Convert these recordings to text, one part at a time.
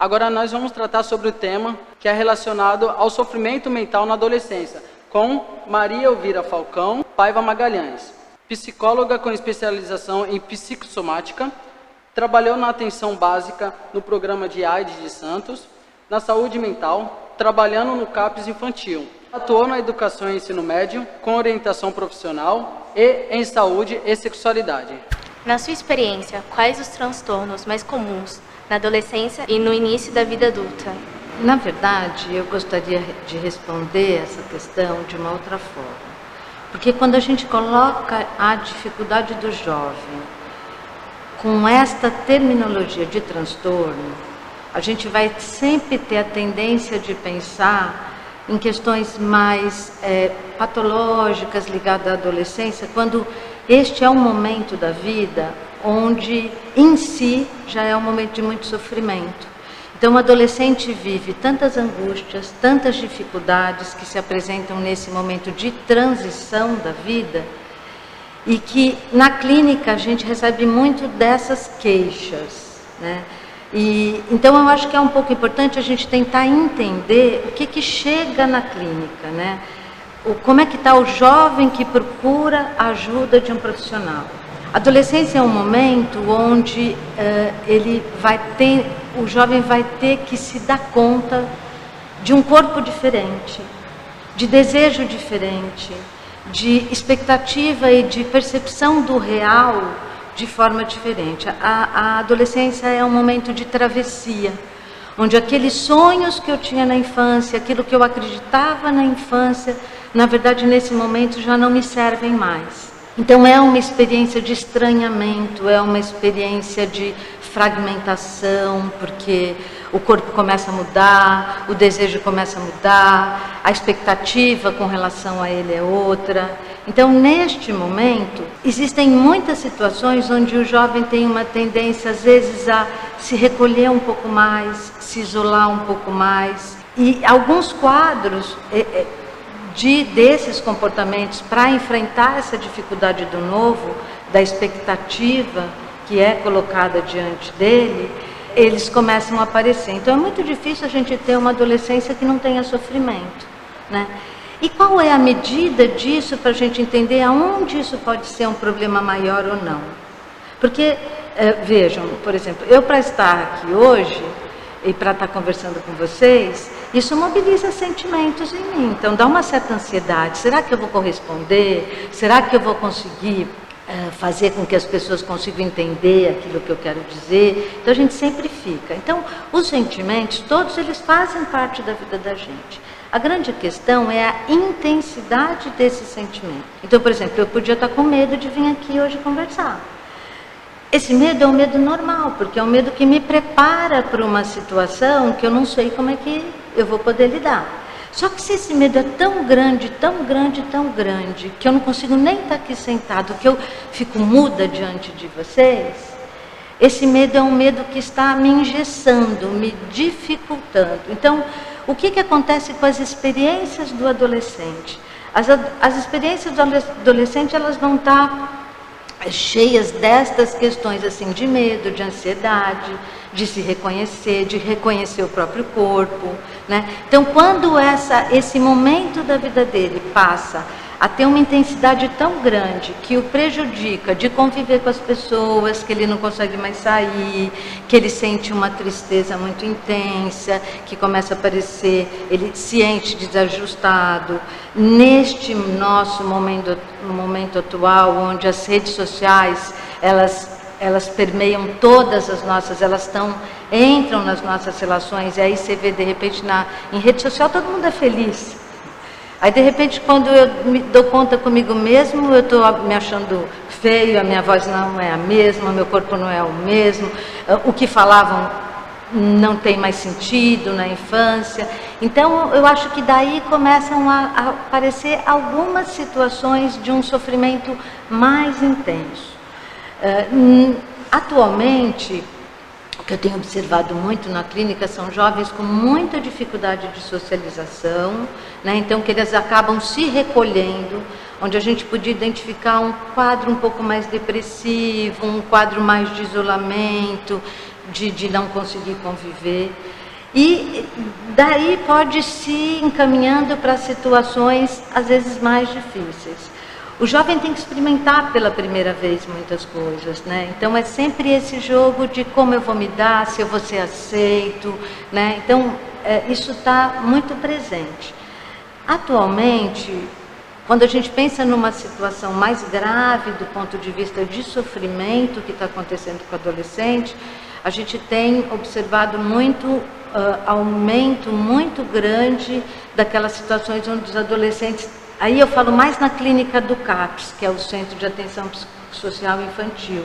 Agora nós vamos tratar sobre o tema que é relacionado ao sofrimento mental na adolescência, com Maria Elvira Falcão Paiva Magalhães, psicóloga com especialização em psicossomática, trabalhou na atenção básica no programa de AIDS de Santos, na saúde mental, trabalhando no CAPS infantil. Atuou na educação e ensino médio, com orientação profissional e em saúde e sexualidade. Na sua experiência, quais os transtornos mais comuns na adolescência e no início da vida adulta? Na verdade, eu gostaria de responder essa questão de uma outra forma. Porque quando a gente coloca a dificuldade do jovem com esta terminologia de transtorno, a gente vai sempre ter a tendência de pensar em questões mais patológicas ligadas à adolescência, quando este é um momento da vida onde, em si, já é um momento de muito sofrimento. Então, o adolescente vive tantas angústias, tantas dificuldades que se apresentam nesse momento de transição da vida, e que, na clínica, a gente recebe muito dessas queixas, né? Então, eu acho que é um pouco importante a gente tentar entender o que chega na clínica, né? Como é que está o jovem que procura a ajuda de um profissional. A adolescência é um momento onde o jovem vai ter que se dar conta de um corpo diferente, de desejo diferente, de expectativa e de percepção do real de forma diferente. A adolescência é um momento de travessia, onde aqueles sonhos que eu tinha na infância, aquilo que eu acreditava na infância, na verdade, nesse momento já não me servem mais. Então, é uma experiência de estranhamento, é uma experiência de fragmentação, porque o corpo começa a mudar, o desejo começa a mudar, a expectativa com relação a ele é outra. Então, neste momento, existem muitas situações onde o jovem tem uma tendência, às vezes, a se recolher um pouco mais, se isolar um pouco mais. E alguns quadros desses comportamentos para enfrentar essa dificuldade do novo, da expectativa que é colocada diante dele, eles começam a aparecer. Então é muito difícil a gente ter uma adolescência que não tenha sofrimento, né? E qual é a medida disso para a gente entender aonde isso pode ser um problema maior ou não? Porque, vejam, por exemplo, eu para estar aqui hoje e para estar conversando com vocês, isso mobiliza sentimentos em mim, então dá uma certa ansiedade. Será que eu vou corresponder? Será que eu vou conseguir fazer com que as pessoas consigam entender aquilo que eu quero dizer? Então a gente sempre fica. Então os sentimentos, todos eles fazem parte da vida da gente. A grande questão é a intensidade desse sentimento. Então, por exemplo, eu podia estar com medo de vir aqui hoje conversar. Esse medo é um medo normal, porque é um medo que me prepara para uma situação que eu não sei como é que eu vou poder lidar. Só que se esse medo é tão grande, tão grande, tão grande, que eu não consigo nem estar aqui sentado, que eu fico muda diante de vocês, esse medo é um medo que está me engessando, me dificultando. Então, o que acontece com as experiências do adolescente? As experiências do adolescente, elas vão estar cheias destas questões assim de medo, de ansiedade, de se reconhecer, de reconhecer o próprio corpo, né? Então, quando esse momento da vida dele passa a ter uma intensidade tão grande que o prejudica de conviver com as pessoas, que ele não consegue mais sair, que ele sente uma tristeza muito intensa, que começa a parecer, ele se sente desajustado. Neste nosso momento atual, onde as redes sociais, elas permeiam todas as nossas, entram nas nossas relações, e aí você vê, de repente, em rede social, todo mundo é feliz. Aí, de repente, quando eu me dou conta comigo mesmo, eu estou me achando feio, a minha voz não é a mesma, meu corpo não é o mesmo, o que falavam não tem mais sentido na infância. Então, eu acho que daí começam a aparecer algumas situações de um sofrimento mais intenso. Atualmente, o que eu tenho observado muito na clínica são jovens com muita dificuldade de socialização, né? Então que eles acabam se recolhendo, onde a gente podia identificar um quadro um pouco mais depressivo, um quadro mais de isolamento, de não conseguir conviver. E daí pode se ir encaminhando para situações, às vezes, mais difíceis. O jovem tem que experimentar pela primeira vez muitas coisas, né? Então é sempre esse jogo de como eu vou me dar, se eu vou ser aceito, né? Então isso está muito presente. Atualmente, quando a gente pensa numa situação mais grave do ponto de vista de sofrimento que está acontecendo com o adolescente, a gente tem observado muito aumento muito grande daquelas situações onde os adolescentes, aí eu falo mais na clínica do CAPS, que é o Centro de Atenção Psicossocial Infantil,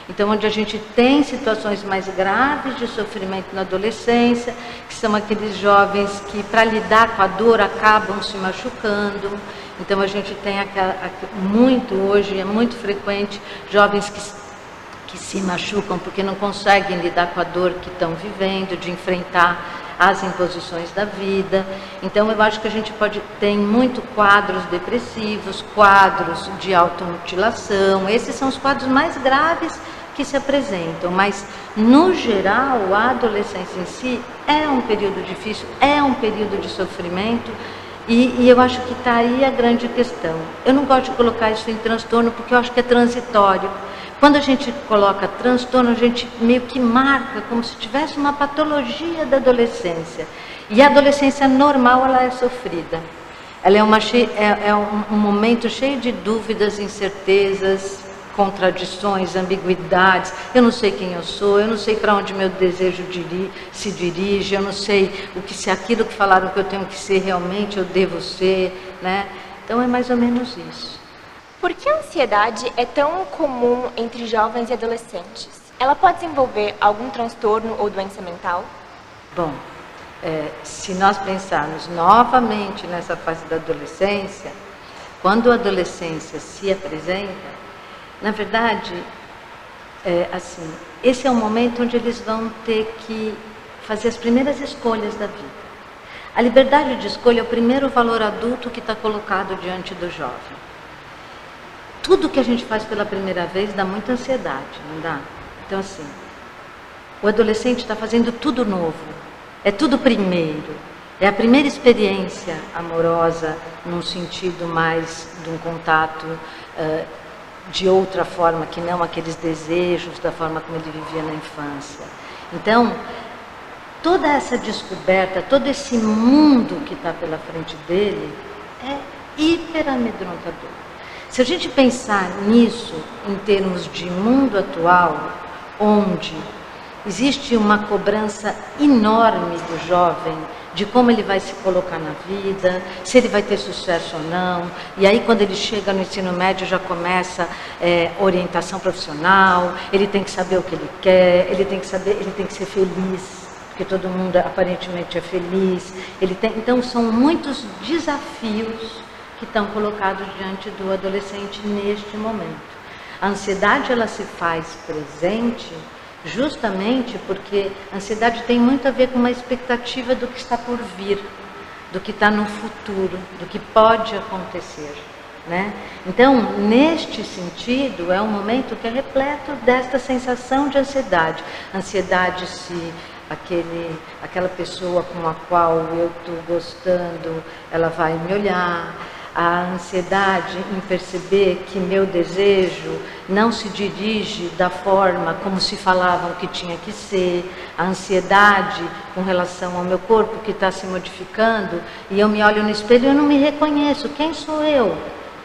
então onde a gente tem situações mais graves de sofrimento na adolescência, que são aqueles jovens que para lidar com a dor acabam se machucando. Então a gente tem muito hoje, é muito frequente, jovens que se machucam porque não conseguem lidar com a dor que estão vivendo, de enfrentar as imposições da vida. Então eu acho que a gente tem muito quadros depressivos, quadros de automutilação, esses são os quadros mais graves que se apresentam, mas no geral a adolescência em si é um período difícil, é um período de sofrimento. E eu acho que está aí a grande questão. Eu não gosto de colocar isso em transtorno porque eu acho que é transitório. Quando a gente coloca transtorno, a gente meio que marca como se tivesse uma patologia da adolescência. E a adolescência normal, ela é sofrida. Ela é um momento cheio de dúvidas, incertezas, contradições, ambiguidades. Eu não sei quem eu sou, eu não sei para onde meu desejo se dirige, eu não sei se aquilo que falaram que eu tenho que ser realmente eu devo ser, né? Então é mais ou menos isso. Por que a ansiedade é tão comum entre jovens e adolescentes? Ela pode desenvolver algum transtorno ou doença mental? Bom, se nós pensarmos novamente nessa fase da adolescência, quando a adolescência se apresenta, na verdade, assim, esse é o momento onde eles vão ter que fazer as primeiras escolhas da vida. A liberdade de escolha é o primeiro valor adulto que está colocado diante do jovem. Tudo que a gente faz pela primeira vez dá muita ansiedade, não dá? Então, assim, o adolescente está fazendo tudo novo, é tudo primeiro. É a primeira experiência amorosa, num sentido mais de um contato de outra forma, que não aqueles desejos da forma como ele vivia na infância. Então, toda essa descoberta, todo esse mundo que está pela frente dele é hiper amedrontador. Se a gente pensar nisso em termos de mundo atual, onde existe uma cobrança enorme do jovem de como ele vai se colocar na vida, se ele vai ter sucesso ou não, e aí quando ele chega no ensino médio já começa orientação profissional, ele tem que saber o que ele quer, ele tem que ser feliz, porque todo mundo aparentemente é feliz, então são muitos desafios que estão colocados diante do adolescente neste momento. A ansiedade, ela se faz presente justamente porque a ansiedade tem muito a ver com uma expectativa do que está por vir, do que está no futuro, do que pode acontecer, né? Então, neste sentido, é um momento que é repleto desta sensação de ansiedade. Ansiedade se aquela pessoa com a qual eu estou gostando, ela vai me olhar. A ansiedade em perceber que meu desejo não se dirige da forma como se falavam que tinha que ser. A ansiedade com relação ao meu corpo que está se modificando e eu me olho no espelho e eu não me reconheço. Quem sou eu?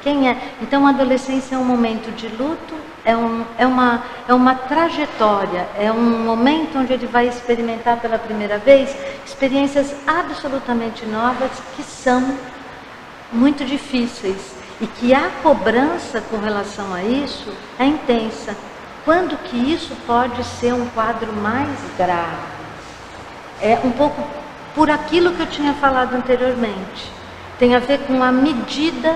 Quem é? Então a adolescência é um momento de luto, é uma trajetória, é um momento onde ele vai experimentar pela primeira vez experiências absolutamente novas que são muito difíceis e que a cobrança com relação a isso é intensa. Quando que isso pode ser um quadro mais grave? É um pouco por aquilo que eu tinha falado anteriormente. Tem a ver com a medida,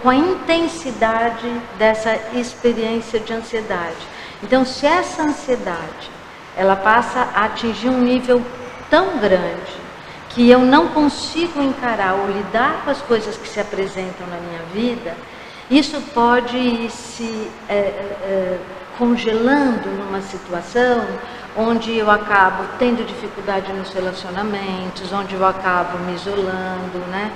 com a intensidade dessa experiência de ansiedade. Então, se essa ansiedade ela passa a atingir um nível tão grande que eu não consigo encarar ou lidar com as coisas que se apresentam na minha vida, isso pode ir se congelando numa situação onde eu acabo tendo dificuldade nos relacionamentos, onde eu acabo me isolando, né?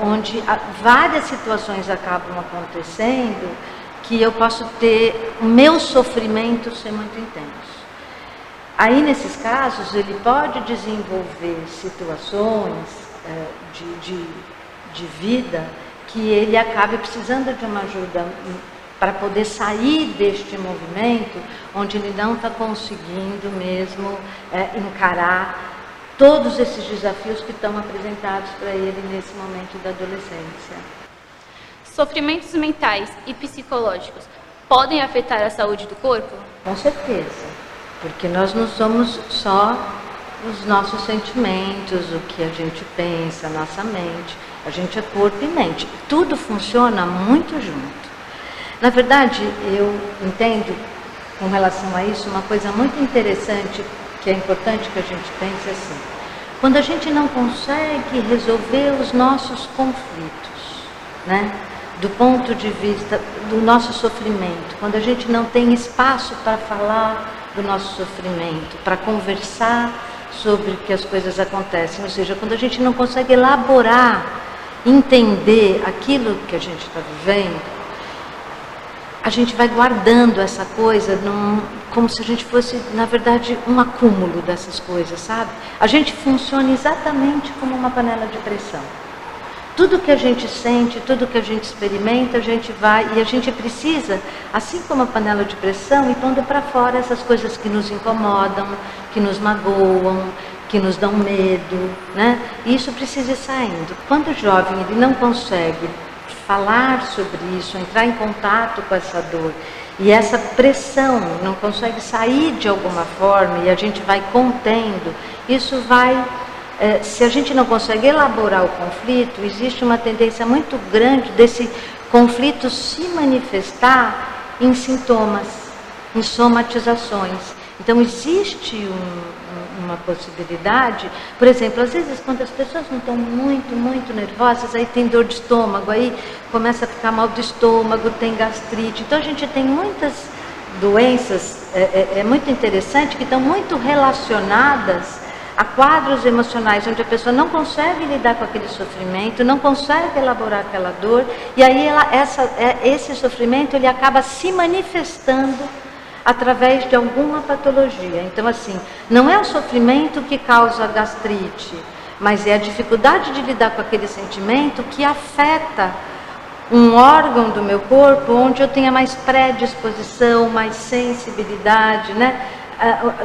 Onde várias situações acabam acontecendo que eu posso ter o meu sofrimento ser muito intenso. Aí, nesses casos, ele pode desenvolver situações de vida que ele acabe precisando de uma ajuda para poder sair deste movimento onde ele não está conseguindo mesmo encarar todos esses desafios que estão apresentados para ele nesse momento da adolescência. Sofrimentos mentais e psicológicos podem afetar a saúde do corpo? Com certeza, porque nós não somos só os nossos sentimentos, o que a gente pensa, a nossa mente. A gente é corpo e mente. Tudo funciona muito junto. Na verdade, eu entendo, com relação a isso, uma coisa muito interessante, que é importante que a gente pense assim. Quando a gente não consegue resolver os nossos conflitos, né? Do ponto de vista do nosso sofrimento, quando a gente não tem espaço para falar do nosso sofrimento, para conversar sobre que as coisas acontecem, ou seja, quando a gente não consegue elaborar, entender aquilo que a gente está vivendo, a gente vai guardando essa coisa como se a gente fosse, na verdade, um acúmulo dessas coisas, sabe? A gente funciona exatamente como uma panela de pressão. Tudo que a gente sente, tudo que a gente experimenta, a gente vai, e a gente precisa, assim como a panela de pressão, ir pondo para fora essas coisas que nos incomodam, que nos magoam, que nos dão medo, né? E isso precisa ir saindo. Quando o jovem ele não consegue falar sobre isso, entrar em contato com essa dor, e essa pressão não consegue sair de alguma forma, e a gente vai contendo, isso vai... se a gente não consegue elaborar o conflito, existe uma tendência muito grande desse conflito se manifestar em sintomas, em somatizações. Então existe uma possibilidade, por exemplo, às vezes quando as pessoas não estão muito nervosas, aí tem dor de estômago, aí começa a ficar mal do estômago, tem gastrite. Então a gente tem muitas doenças, é muito interessante, que estão muito relacionadas a quadros emocionais onde a pessoa não consegue lidar com aquele sofrimento, não consegue elaborar aquela dor, e aí esse sofrimento ele acaba se manifestando através de alguma patologia. Então, assim, não é o sofrimento que causa gastrite, mas é a dificuldade de lidar com aquele sentimento que afeta um órgão do meu corpo onde eu tenha mais predisposição, mais sensibilidade, né?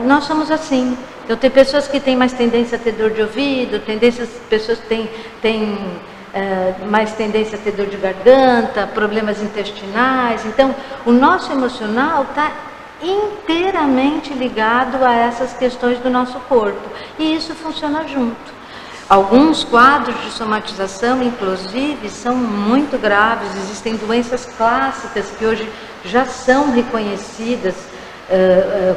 Nós somos assim. Então, tem pessoas que têm mais tendência a ter dor de ouvido, pessoas que têm mais tendência a ter dor de garganta, problemas intestinais. Então, o nosso emocional está inteiramente ligado a essas questões do nosso corpo. E isso funciona junto. Alguns quadros de somatização, inclusive, são muito graves. Existem doenças clássicas que hoje já são reconhecidas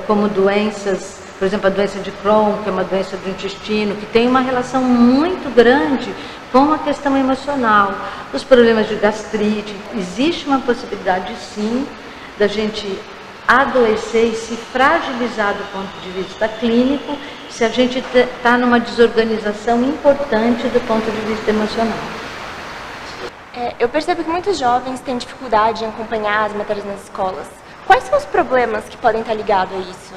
como doenças, por exemplo, a doença de Crohn, que é uma doença do intestino, que tem uma relação muito grande com a questão emocional. Os problemas de gastrite, existe uma possibilidade, sim, da gente adoecer e se fragilizar do ponto de vista clínico, se a gente está numa desorganização importante do ponto de vista emocional. Eu percebo que muitos jovens têm dificuldade em acompanhar as matérias nas escolas. Quais são os problemas que podem estar ligados a isso?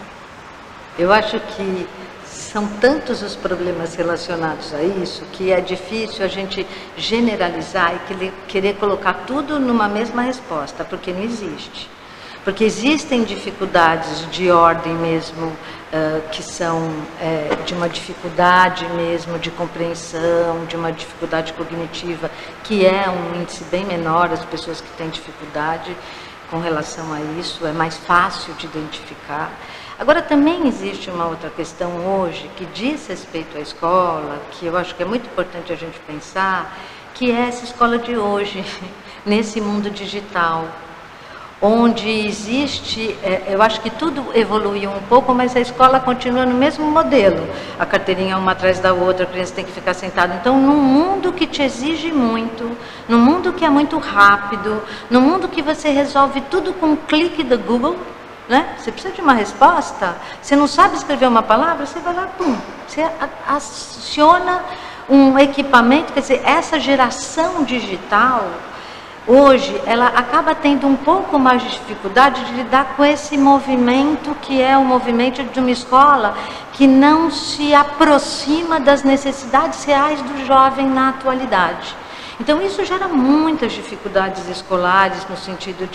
Eu acho que são tantos os problemas relacionados a isso que é difícil a gente generalizar e querer colocar tudo numa mesma resposta, porque não existe. Porque existem dificuldades de ordem mesmo, que são de uma dificuldade mesmo de compreensão, de uma dificuldade cognitiva, que é um índice bem menor, as pessoas que têm dificuldade com relação a isso, é mais fácil de identificar. Agora, também existe uma outra questão hoje, que diz respeito à escola, que eu acho que é muito importante a gente pensar, que é essa escola de hoje, nesse mundo digital, onde existe, eu acho que tudo evoluiu um pouco, mas a escola continua no mesmo modelo. A carteirinha uma atrás da outra, a criança tem que ficar sentada. Então, num mundo que te exige muito, num mundo que é muito rápido, num mundo que você resolve tudo com um clique do Google, né? Você precisa de uma resposta, você não sabe escrever uma palavra, você vai lá, pum, você aciona um equipamento, quer dizer, essa geração digital, hoje, ela acaba tendo um pouco mais de dificuldade de lidar com esse movimento que é o movimento de uma escola que não se aproxima das necessidades reais do jovem na atualidade. Então isso gera muitas dificuldades escolares no sentido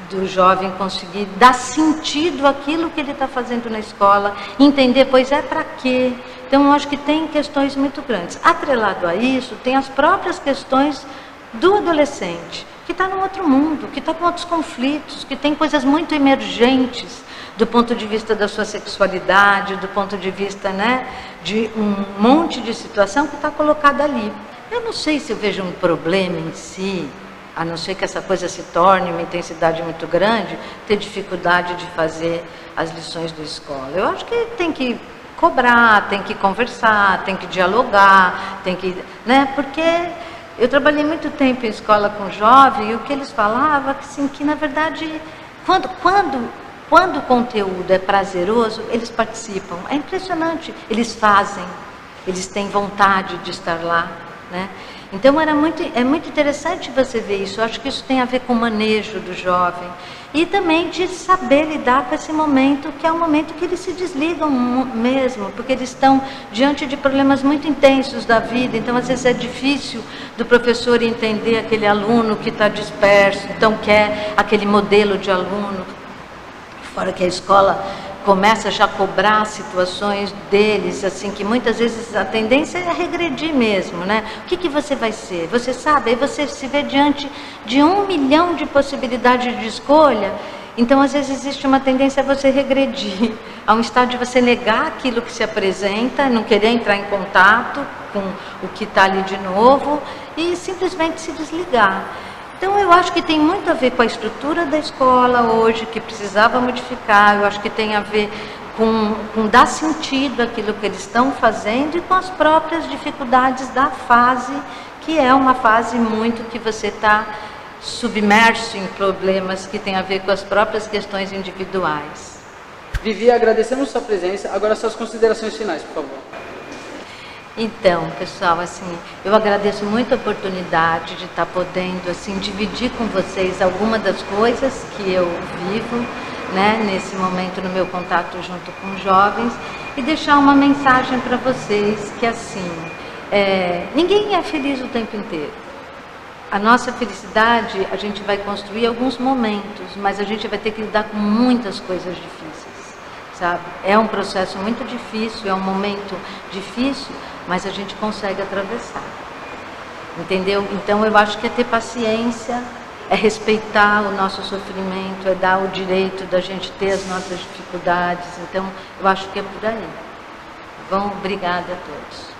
do jovem conseguir dar sentido àquilo que ele está fazendo na escola, entender, pois é para quê? Então eu acho que tem questões muito grandes. Atrelado a isso, tem as próprias questões do adolescente, que está num outro mundo, que está com outros conflitos, que tem coisas muito emergentes do ponto de vista da sua sexualidade, do ponto de vista, né, de um monte de situação que está colocada ali. Eu não sei se eu vejo um problema em si, a não ser que essa coisa se torne uma intensidade muito grande, ter dificuldade de fazer as lições da escola. Eu acho que tem que cobrar, tem que conversar, tem que dialogar, tem que, né, porque eu trabalhei muito tempo em escola com jovem e o que eles falavam assim, que na verdade, quando o conteúdo é prazeroso, eles participam. É impressionante, eles fazem, eles têm vontade de estar lá, né? Então é muito interessante você ver isso. Eu acho que isso tem a ver com o manejo do jovem e também de saber lidar com esse momento, que é um momento que eles se desligam mesmo, porque eles estão diante de problemas muito intensos da vida. Então às vezes é difícil do professor entender aquele aluno que está disperso, então quer aquele modelo de aluno, fora que a escola começa já a cobrar situações deles, assim, que muitas vezes a tendência é regredir mesmo, né? O que você vai ser? Você sabe, aí você se vê diante de 1 milhão de possibilidades de escolha, então às vezes existe uma tendência a você regredir, a um estado de você negar aquilo que se apresenta, não querer entrar em contato com o que está ali de novo e simplesmente se desligar. Então eu acho que tem muito a ver com a estrutura da escola hoje, que precisava modificar. Eu acho que tem a ver com dar sentido àquilo que eles estão fazendo e com as próprias dificuldades da fase, que é uma fase muito que você está submerso em problemas que tem a ver com as próprias questões individuais. Vivi, agradecemos sua presença. Agora suas considerações finais, por favor. Então, pessoal, assim, eu agradeço muito a oportunidade de estar podendo, assim, dividir com vocês algumas das coisas que eu vivo, né, nesse momento no meu contato junto com jovens e deixar uma mensagem para vocês que, assim, ninguém é feliz o tempo inteiro. A nossa felicidade, a gente vai construir alguns momentos, mas a gente vai ter que lidar com muitas coisas difíceis, sabe? É um processo muito difícil, é um momento difícil, mas a gente consegue atravessar, entendeu? Então eu acho que é ter paciência, é respeitar o nosso sofrimento, é dar o direito da gente ter as nossas dificuldades. Então eu acho que é por aí. Bom, obrigada a todos.